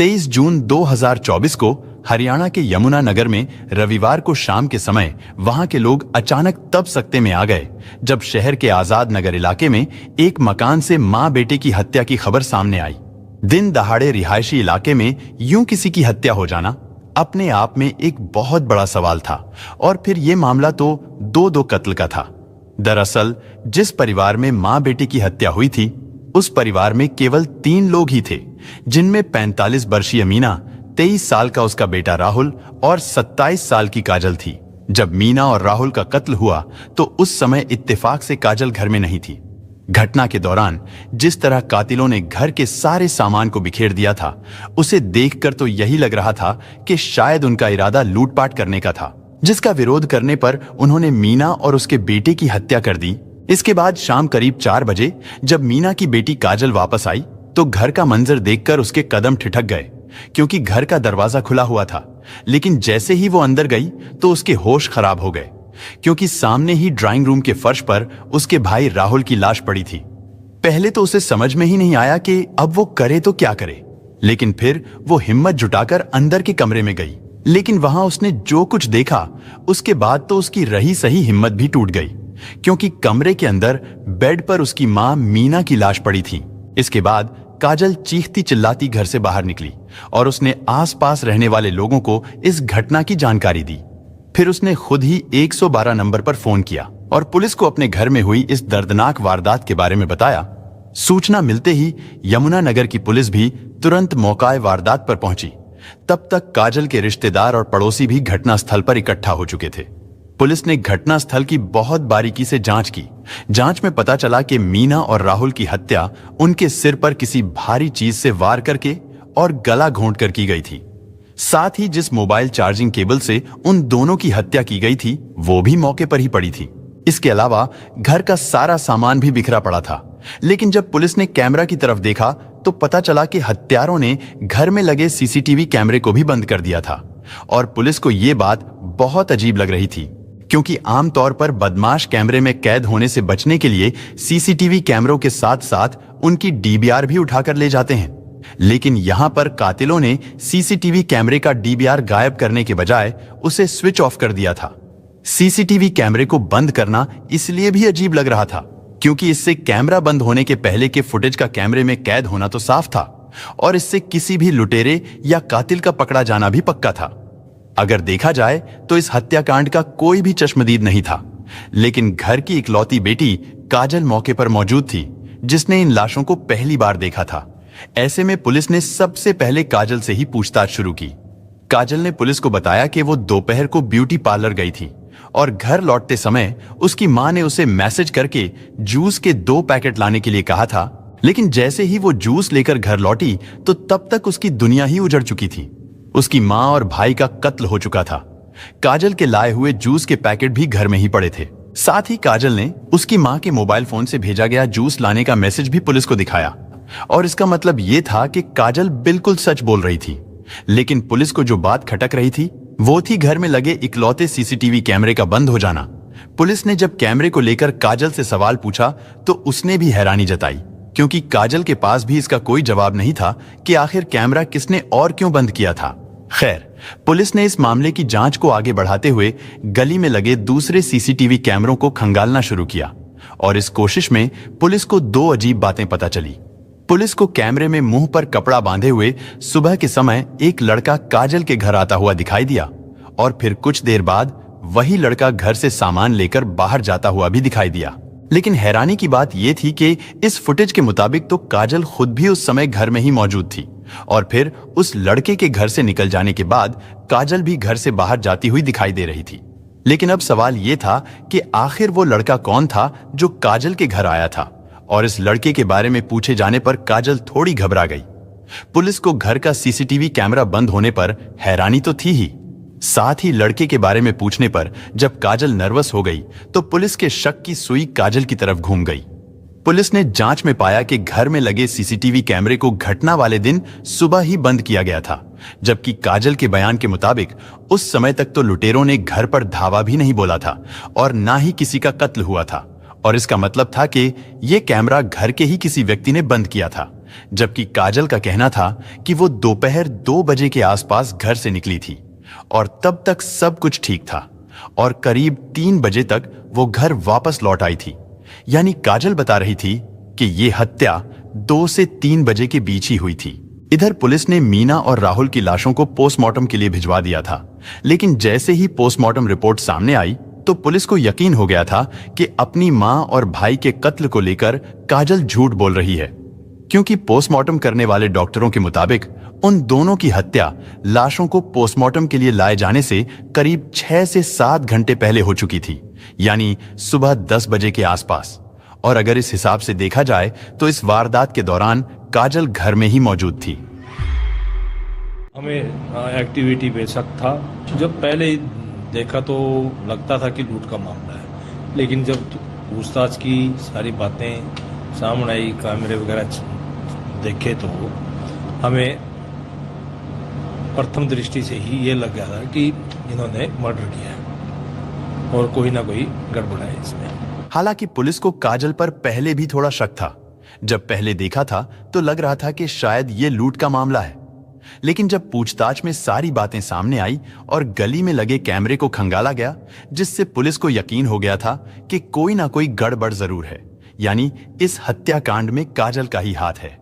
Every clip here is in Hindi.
23 जून 2024 को हरियाणा के यमुनानगर में रविवार को शाम के समय वहां के लोग अचानक तब सकते में आ गए जब शहर के आजाद नगर इलाके में एक मकान से मां बेटे की हत्या की खबर सामने आई। दिन दहाड़े रिहायशी इलाके में यूं किसी की हत्या हो जाना अपने आप में एक बहुत बड़ा सवाल था। और फिर यह मामला तो दो कत्ल का था। दरअसल जिस परिवार में मां बेटे की हत्या हुई थी उस परिवार में केवल 3 लोग ही थे, जिनमें 45 वर्षीय मीना, 23 साल का उसका बेटा राहुल और 27 साल की काजल थी। जब मीना और राहुल का कत्ल हुआ तो उस समय इत्तेफाक से काजल घर में नहीं थी। घटना के दौरान जिस तरह कातिलों ने घर के सारे सामान को बिखेर दिया था, उसे देखकर तो यही लग रहा था कि शायद उनका इरादा लूटपाट करने का था, जिसका विरोध करने पर उन्होंने मीना और उसके बेटे की हत्या कर दी। इसके बाद शाम करीब 4 बजे जब मीना की बेटी काजल वापस आई तो घर का मंजर देखकर उसके कदम ठिठक गए, क्योंकि घर का दरवाजा खुला हुआ था। लेकिन जैसे ही वो अंदर गई तो उसके होश खराब हो गए, क्योंकि सामने ही ड्राइंग रूम के फर्श पर उसके भाई राहुल की लाश पड़ी थी। पहले तो उसे समझ में ही नहीं आया कि अब वो करे तो क्या करे, लेकिन फिर वो हिम्मत जुटाकर अंदर के कमरे में गई। लेकिन वहां उसने जो कुछ देखा उसके बाद तो उसकी रही सही हिम्मत भी टूट गई, क्योंकि कमरे के अंदर बेड पर उसकी मां मीना की लाश पड़ी थी। इसके बाद काजल चीखती चिल्लाती घर से बाहर निकली और उसने आसपास रहने वाले लोगों को इस घटना की जानकारी दी। फिर उसने खुद ही 112 नंबर पर फोन किया और पुलिस को अपने घर में हुई इस दर्दनाक वारदात के बारे में बताया। सूचना मिलते ही यमुनानगर की पुलिस भी तुरंत मौके वारदात पर पहुंची। तब तक काजल के रिश्तेदार और पड़ोसी भी घटनास्थल पर इकट्ठा हो चुके थे। पुलिस ने घटनास्थल की बहुत बारीकी से जांच की। जांच में पता चला कि मीना और राहुल की हत्या उनके सिर पर किसी भारी चीज से वार करके और गला घोंटकर की गई थी। साथ ही जिस मोबाइल चार्जिंग केबल से उन दोनों की हत्या की गई थी वो भी मौके पर ही पड़ी थी। इसके अलावा घर का सारा सामान भी बिखरा पड़ा था। लेकिन जब पुलिस ने कैमरा की तरफ देखा तो पता चला कि हत्यारों ने घर में लगे सीसीटीवी कैमरे को भी बंद कर दिया था। और पुलिस को यह बात बहुत अजीब लग रही थी, क्योंकि आमतौर पर बदमाश कैमरे में कैद होने से बचने के लिए सीसीटीवी कैमरों के साथ साथ उनकी डीवीआर भी उठाकर ले जाते हैं। लेकिन यहां पर कातिलों ने सीसीटीवी कैमरे का डीवीआर गायब करने के बजाय उसे स्विच ऑफ कर दिया था। सीसीटीवी कैमरे को बंद करना इसलिए भी अजीब लग रहा था क्योंकि इससे कैमरा बंद होने के पहले के फुटेज का कैमरे में कैद होना तो साफ था और इससे किसी भी लुटेरे या कातिल का पकड़ा जाना भी पक्का था। अगर देखा जाए तो इस हत्याकांड का कोई भी चश्मदीद नहीं था। लेकिन घर की इकलौती बेटी काजल मौके पर मौजूद थी, जिसने इन लाशों को पहली बार देखा था। ऐसे में पुलिस ने सबसे पहले काजल से ही पूछताछ शुरू की। काजल ने पुलिस को बताया कि वो दोपहर को ब्यूटी पार्लर गई थी और घर लौटते समय उसकी मां ने उसे मैसेज करके जूस के 2 पैकेट लाने के लिए कहा था। लेकिन जैसे ही वो जूस लेकर घर लौटी तो तब तक उसकी दुनिया ही उजड़ चुकी थी। उसकी मां और भाई का कत्ल हो चुका था। काजल के लाए हुए जूस के पैकेट भी घर में ही पड़े थे। साथ ही काजल ने उसकी मां के मोबाइल फोन से भेजा गया जूस लाने का मैसेज भी पुलिस को दिखाया और इसका मतलब यह था कि काजल बिल्कुल सच बोल रही थी। लेकिन पुलिस को जो बात खटक रही थी वो थी घर में लगे इकलौते सीसीटीवी कैमरे का बंद हो जाना। पुलिस ने जब कैमरे को लेकर काजल से सवाल पूछा तो उसने भी हैरानी जताई, क्योंकि काजल के पास भी इसका कोई जवाब नहीं था कि आखिर कैमरा किसने और क्यों बंद किया था। खैर, पुलिस ने इस मामले की जांच को आगे बढ़ाते हुए गली में लगे दूसरे सीसीटीवी कैमरों को खंगालना शुरू किया और इस कोशिश में पुलिस को 2 अजीब बातें पता चली। पुलिस को कैमरे में मुंह पर कपड़ा बांधे हुए सुबह के समय एक लड़का काजल के घर आता हुआ दिखाई दिया और फिर कुछ देर बाद वही लड़का घर से सामान लेकर बाहर जाता हुआ भी दिखाई दिया। लेकिन हैरानी की बात यह थी कि इस फुटेज के मुताबिक तो काजल खुद भी उस समय घर में ही मौजूद थी और फिर उस लड़के के घर से निकल जाने के बाद काजल भी घर से बाहर जाती हुई दिखाई दे रही थी। लेकिन अब सवाल यह था कि आखिर वो लड़का कौन था जो काजल के घर आया था, और इस लड़के के बारे में पूछे जाने पर काजल थोड़ी घबरा गई। पुलिस को घर का सीसीटीवी कैमरा बंद होने पर हैरानी तो थी ही, साथ ही लड़के के बारे में पूछने पर जब काजल नर्वस हो गई तो पुलिस के शक की सुई काजल की तरफ घूम गई। पुलिस ने जांच में पाया कि घर में लगे सीसीटीवी कैमरे को घटना वाले दिन सुबह ही बंद किया गया था, जबकि काजल के बयान के मुताबिक उस समय तक तो लुटेरों ने घर पर धावा भी नहीं बोला था और ना ही किसी का कत्ल हुआ था। और इसका मतलब था कि यह कैमरा घर के ही किसी व्यक्ति ने बंद किया था, जबकि काजल का कहना था कि वो दोपहर 2 बजे के आसपास घर से निकली थी और तब तक सब कुछ ठीक था और करीब 3 बजे तक वो घर वापस लौट आई थी। यानी काजल बता रही थी कि ये हत्या 2 से 3 बजे के बीच ही हुई थी। इधर पुलिस ने मीना और राहुल की लाशों को पोस्टमार्टम के लिए भिजवा दिया था, लेकिन जैसे ही पोस्टमार्टम रिपोर्ट सामने आई तो पुलिस को यकीन हो गया था कि अपनी मां और भाई के कत्ल को लेकर काजल झूठ बोल रही है, क्योंकि पोस्टमार्टम करने वाले डॉक्टरों के मुताबिक उन दोनों की हत्या लाशों को पोस्टमार्टम के लिए लाए जाने से करीब 6 से 7 घंटे पहले हो चुकी थी, यानी सुबह 10 बजे के आसपास। और अगर इस हिसाब से देखा जाए तो इस वारदात के दौरान काजल घर में ही मौजूद थी। हमें एक्टिविटी पे शक था। जब पहले ही देखा तो लगता था कि लूट का मामला है, लेकिन जब पूछताछ की सारी बातें सामने आई, कैमरे वगैरह देखे तो हमें प्रथम दृष्टि से ही ये लग गया था कि इन्होंने मर्डर किया है और कोई ना कोई गड़बड़ है इसमें। हालांकि पुलिस को काजल पर पहले भी थोड़ा शक था। जब पहले देखा था तो लग रहा था कि शायद ये लूट का मामला है, लेकिन जब पूछताछ में सारी बातें सामने आई और गली में लगे कैमरे को खंगाला गया, जिससे पुलिस को यकीन हो गया था कि कोई ना कोई गड़बड़ जरूर है, यानी इस हत्याकांड में काजल का ही हाथ है।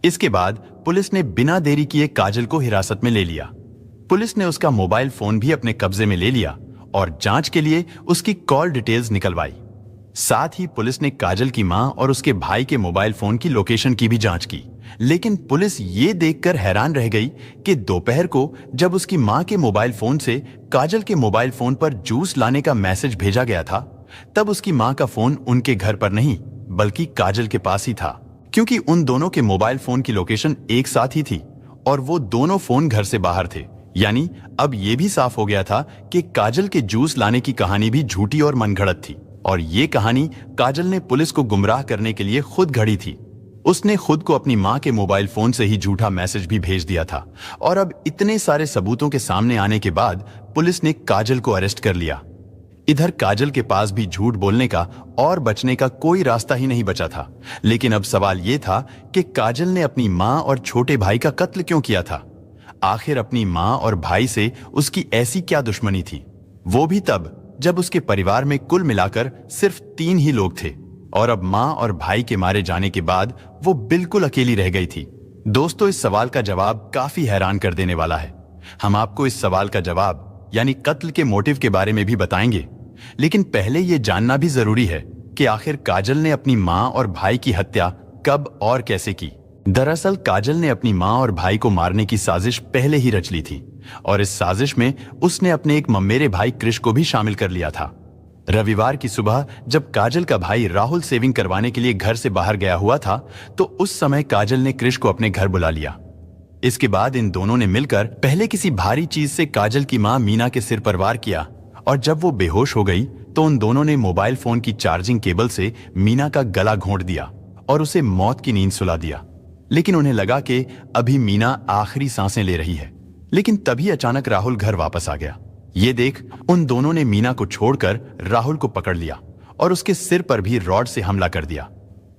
इसके बाद पुलिस ने बिना देरी किए काजल को हिरासत में ले लिया। पुलिस ने उसका मोबाइल फोन भी अपने कब्जे में ले लिया और जांच के लिए उसकी कॉल डिटेल्स निकलवाई। साथ ही पुलिस ने काजल की मां और उसके भाई के मोबाइल फोन की लोकेशन की भी जांच की, लेकिन पुलिस ये देखकर हैरान रह गई कि दोपहर को जब उसकी मां के मोबाइल फोन से काजल के मोबाइल फोन पर जूस लाने का मैसेज भेजा गया था, तब उसकी मां का फोन उनके घर पर नहीं बल्कि काजल के पास ही था, क्योंकि उन दोनों के मोबाइल फोन की लोकेशन एक साथ ही थी और वो दोनों फोन घर से बाहर थे। यानी अब यह भी साफ हो गया था कि काजल के जूस लाने की कहानी भी झूठी और मनगढ़ंत थी और ये कहानी काजल ने पुलिस को गुमराह करने के लिए खुद घड़ी थी। उसने खुद को अपनी मां के मोबाइल फोन से ही झूठा मैसेज भी भेज दिया था और अब इतने सारे सबूतों के सामने आने के बाद पुलिस ने काजल को अरेस्ट कर लिया। इधर काजल के पास भी झूठ बोलने का और बचने का कोई रास्ता ही नहीं बचा था, लेकिन अब सवाल यह था कि काजल ने अपनी मां और छोटे भाई का कत्ल क्यों किया था। आखिर अपनी मां और भाई से उसकी ऐसी क्या दुश्मनी थी, वो भी तब जब उसके परिवार में कुल मिलाकर सिर्फ 3 ही लोग थे और अब मां और भाई के मारे जाने के बाद वो बिल्कुल अकेली रह गई थी। दोस्तों, इस सवाल का जवाब काफी हैरान कर देने वाला है। हम आपको इस सवाल का जवाब यानी कत्ल के मोटिव के बारे में भी बताएंगे, लेकिन पहले ये जानना भी जरूरी है कि आखिर काजल ने अपनी मां और भाई की हत्या कब और कैसे की। दरअसल काजल ने अपनी मां और भाई को मारने की साजिश पहले ही रच ली थी और इस साजिश में उसने अपने एक ममेरे भाई कृष को भी शामिल कर लिया था। रविवार की सुबह जब काजल का भाई राहुल सेविंग करवाने के लिए घर से बाहर गया हुआ था तो उस समय काजल ने कृष को अपने घर बुला लिया। इसके बाद इन दोनों ने मिलकर पहले किसी भारी चीज से काजल की मां मीना के सिर पर वार किया और जब वो बेहोश हो गई तो उन दोनों ने मोबाइल फोन की चार्जिंग केबल से मीना का गला घोंट दिया और उसे मौत की नींद सुला दिया। लेकिन उन्हें लगा कि अभी मीना आखिरी सांसें ले रही है, लेकिन तभी अचानक राहुल घर वापस आ गया। ये देख उन दोनों ने मीना को छोड़कर राहुल को पकड़ लिया और उसके सिर पर भी रॉड से हमला कर दिया।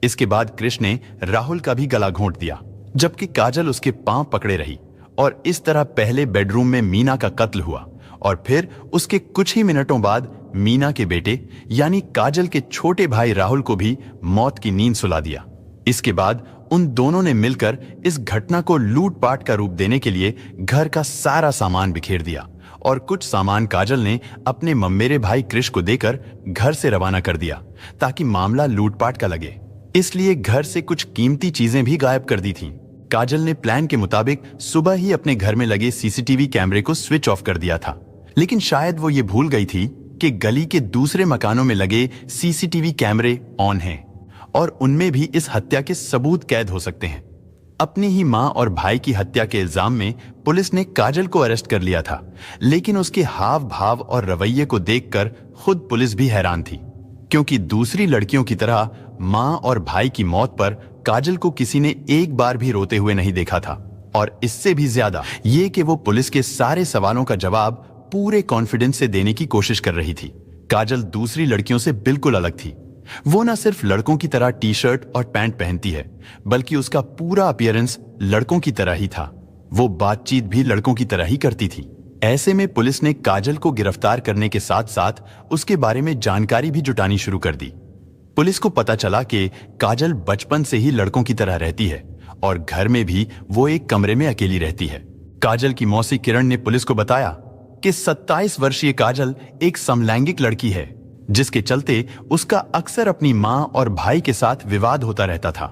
इसके बाद कृष्ण ने राहुल का भी गला घोंट दिया, जबकि काजल उसके पांव पकड़े रही और इस तरह पहले बेडरूम में मीना का कत्ल हुआ और फिर उसके कुछ ही मिनटों बाद मीना के बेटे यानी काजल के छोटे भाई राहुल को भी मौत की नींद सुला दिया। इसके बाद उन दोनों ने मिलकर इस घटना को लूटपाट का रूप देने के लिए घर का सारा सामान बिखेर दिया और कुछ सामान काजल ने अपने ममेरे भाई कृष को देकर घर से रवाना कर दिया ताकि मामला लूटपाट का लगे। इसलिए घर से कुछ कीमती चीजें भी गायब कर दी थीं। काजल ने प्लान के मुताबिक सुबह ही अपने घर में लगे सीसीटीवी कैमरे को स्विच ऑफ कर दिया था, लेकिन शायद वो ये भूल गई थी कि गली के दूसरे मकानों में लगे सीसीटीवी कैमरे ऑन हैं और उनमें भी इस हत्या के सबूत कैद हो सकते हैं। अपनी ही मां और भाई की हत्या के इल्जाम में पुलिस ने काजल को अरेस्ट कर लिया था, लेकिन उसके हाव भाव और रवैये को देखकर खुद पुलिस भी हैरान थी, क्योंकि दूसरी लड़कियों की तरह मां और भाई की मौत पर काजल को किसी ने एक बार भी रोते हुए नहीं देखा था। और इससे भी ज्यादा ये कि वो पुलिस के सारे सवालों का जवाब पूरे कॉन्फिडेंस से देने की कोशिश कर रही थी। काजल दूसरी लड़कियों से बिल्कुल अलग थी। वो न सिर्फ लड़कों की तरह टी शर्ट और पैंट पहनती है, बल्कि उसका पूरा अपीयरेंस लड़कों की तरह ही था। वो बातचीत भी लड़कों की तरह ही करती थी। ऐसे में पुलिस ने काजल को गिरफ्तार करने के साथ साथ उसके बारे में जानकारी भी जुटानी शुरू कर दी। पुलिस को पता चला कि काजल बचपन से ही लड़कों की तरह रहती है और घर में भी वो एक कमरे में अकेली रहती है। काजल की मौसी किरण ने पुलिस को बताया कि 27 वर्षीय काजल एक समलैंगिक लड़की है, जिसके चलते उसका अक्सर अपनी मां और भाई के साथ विवाद होता रहता था।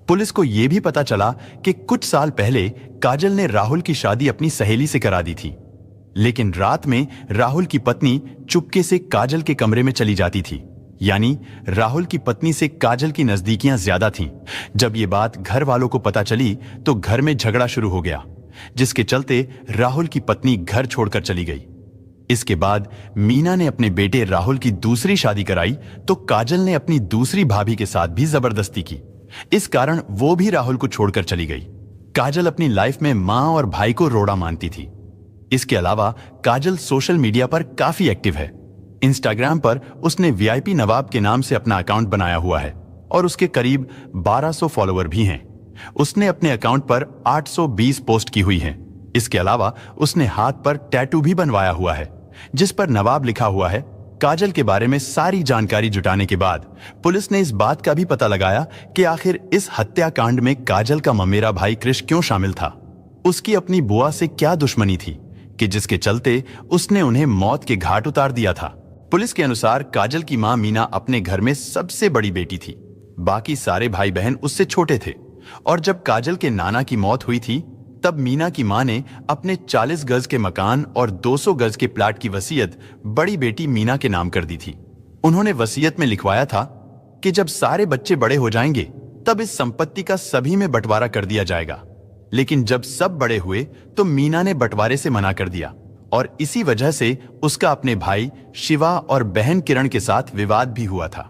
पुलिस को यह भी पता चला कि कुछ साल पहले काजल ने राहुल की शादी अपनी सहेली से करा दी थी, लेकिन रात में राहुल की पत्नी चुपके से काजल के कमरे में चली जाती थी। यानी राहुल की पत्नी से काजल की नजदीकियां ज्यादा थीं। जब ये बात घर वालों को पता चली तो घर में झगड़ा शुरू हो गया, जिसके चलते राहुल की पत्नी घर छोड़कर चली गई। इसके बाद मीना ने अपने बेटे राहुल की दूसरी शादी कराई तो काजल ने अपनी दूसरी भाभी के साथ भी जबरदस्ती की। इस कारण वो भी राहुल को छोड़कर चली गई। काजल अपनी लाइफ में मां और भाई को रोड़ा मानती थी। इसके अलावा काजल सोशल मीडिया पर काफी एक्टिव है। इंस्टाग्राम पर उसने वीआईपी नवाब के नाम से अपना अकाउंट बनाया हुआ है और उसके करीब 1200 फॉलोअर भी हैं। उसने अपने अकाउंट पर 820 पोस्ट की हुई हैं। इसके अलावा उसने हाथ पर टैटू भी बनवाया हुआ है, जिस पर नवाब लिखा हुआ है। काजल के बारे में सारी जानकारी जुटाने के बाद पुलिस ने इस बात का भी पता लगाया कि आखिर इस हत्याकांड में काजल का ममेरा भाई कृष क्यों शामिल था। उसकी अपनी बुआ से क्या दुश्मनी थी कि जिसके चलते उसने उन्हें मौत के घाट उतार दिया था। पुलिस के अनुसार काजल की मां मीना अपने घर में सबसे बड़ी बेटी थी। बाकी सारे भाई बहन उससे छोटे थे और जब काजल के नाना की मौत हुई थी तब मीना की मां ने अपने 40 गज के मकान और 200 गज के प्लाट की वसीयत बड़ी बेटी मीना के नाम कर दी थी। उन्होंने वसीयत में लिखवाया था कि जब सारे बच्चे बड़े हो जाएंगे तब इस संपत्ति का सभी में बंटवारा कर दिया जाएगा। लेकिन जब सब बड़े हुए तो मीना ने बंटवारे से मना कर दिया और इसी वजह से उसका अपने भाई शिवा और बहन किरण के साथ विवाद भी हुआ था।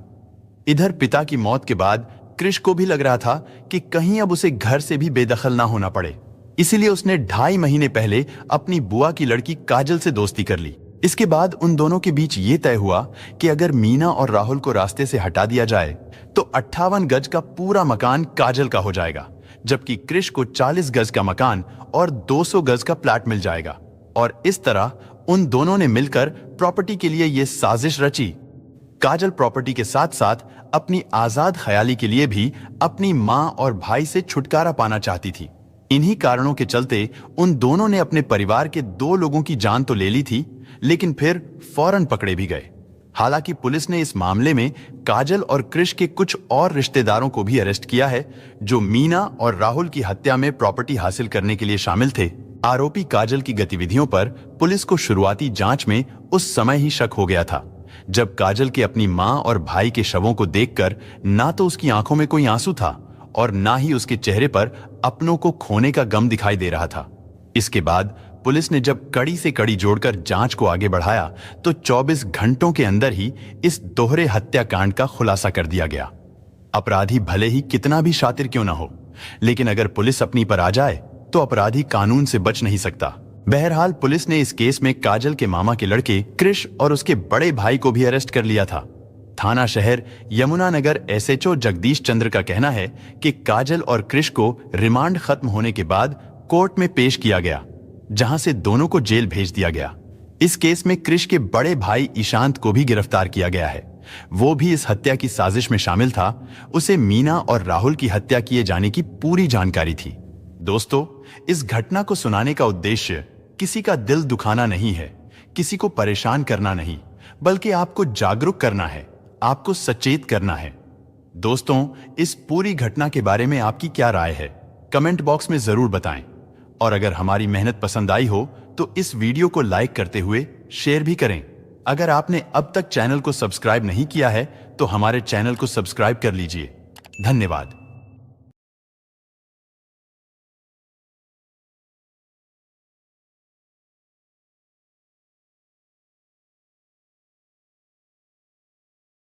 इधर पिता की मौत के बाद कृष को भी लग रहा था कि कहीं अब उसे घर से भी बेदखल ना होना पड़े, इसीलिए उसने 2.5 महीने पहले अपनी बुआ की लड़की काजल से दोस्ती कर ली। इसके बाद उन दोनों के बीच ये तय हुआ कि अगर मीना और राहुल को रास्ते से हटा दिया जाए तो 58 गज का पूरा मकान काजल का हो जाएगा, जबकि कृष को 40 गज का मकान और 200 गज का प्लाट मिल जाएगा। और इस तरह उन दोनों ने मिलकर प्रॉपर्टी के लिए यह साजिश रची। काजल प्रॉपर्टी के साथ साथ अपनी आजाद ख्याली के लिए भी अपनी मां और भाई से छुटकारा पाना चाहती थी। इन्हीं कारणों के चलते उन दोनों ने अपने परिवार के 2 लोगों की जान तो ले ली थी, लेकिन फिर फौरन पकड़े भी गए। हालांकि पुलिस ने इस मामले में काजल और कृष के कुछ और रिश्तेदारों को भी अरेस्ट किया है, जो मीना और राहुल की हत्या में प्रॉपर्टी हासिल करने के लिए शामिल थे। आरोपी काजल की गतिविधियों पर पुलिस को शुरुआती जांच में उस समय ही शक हो गया था, जब काजल के अपनी मां और भाई के शवों को देखकर ना तो उसकी आंखों में कोई आंसू था और ना ही उसके चेहरे पर अपनों को खोने का गम दिखाई दे रहा था। इसके बाद पुलिस ने जब कड़ी से कड़ी जोड़कर जांच को आगे बढ़ाया तो 24 घंटों के अंदर ही इस दोहरे हत्याकांड का खुलासा कर दिया गया। अपराधी भले ही कितना भी शातिर क्यों ना हो, लेकिन अगर पुलिस अपनी पर आ जाए तो अपराधी कानून से बच नहीं सकता। बहरहाल पुलिस ने इस केस में काजल के मामा के लड़के कृष और उसके बड़े भाई को भी अरेस्ट कर लिया था। थाना शहर यमुनानगर एसएचओ जगदीश चंद्र का कहना है कि काजल और कृष को रिमांड खत्म होने के बाद कोर्ट में पेश किया गया, जहां से दोनों को जेल भेज दिया गया। इस केस में कृष के बड़े भाई ईशांत को भी गिरफ्तार किया गया है। वो भी इस हत्या की साजिश में शामिल था। उसे मीना और राहुल की हत्या किए जाने की पूरी जानकारी थी। दोस्तों, इस घटना को सुनाने का उद्देश्य किसी का दिल दुखाना नहीं है, किसी को परेशान करना नहीं, बल्कि आपको जागरूक करना है, आपको सचेत करना है। दोस्तों, इस पूरी घटना के बारे में आपकी क्या राय है, कमेंट बॉक्स में जरूर बताएं। और अगर हमारी मेहनत पसंद आई हो तो इस वीडियो को लाइक करते हुए शेयर भी करें। अगर आपने अब तक चैनल को सब्सक्राइब नहीं किया है तो हमारे चैनल को सब्सक्राइब कर लीजिए। धन्यवाद।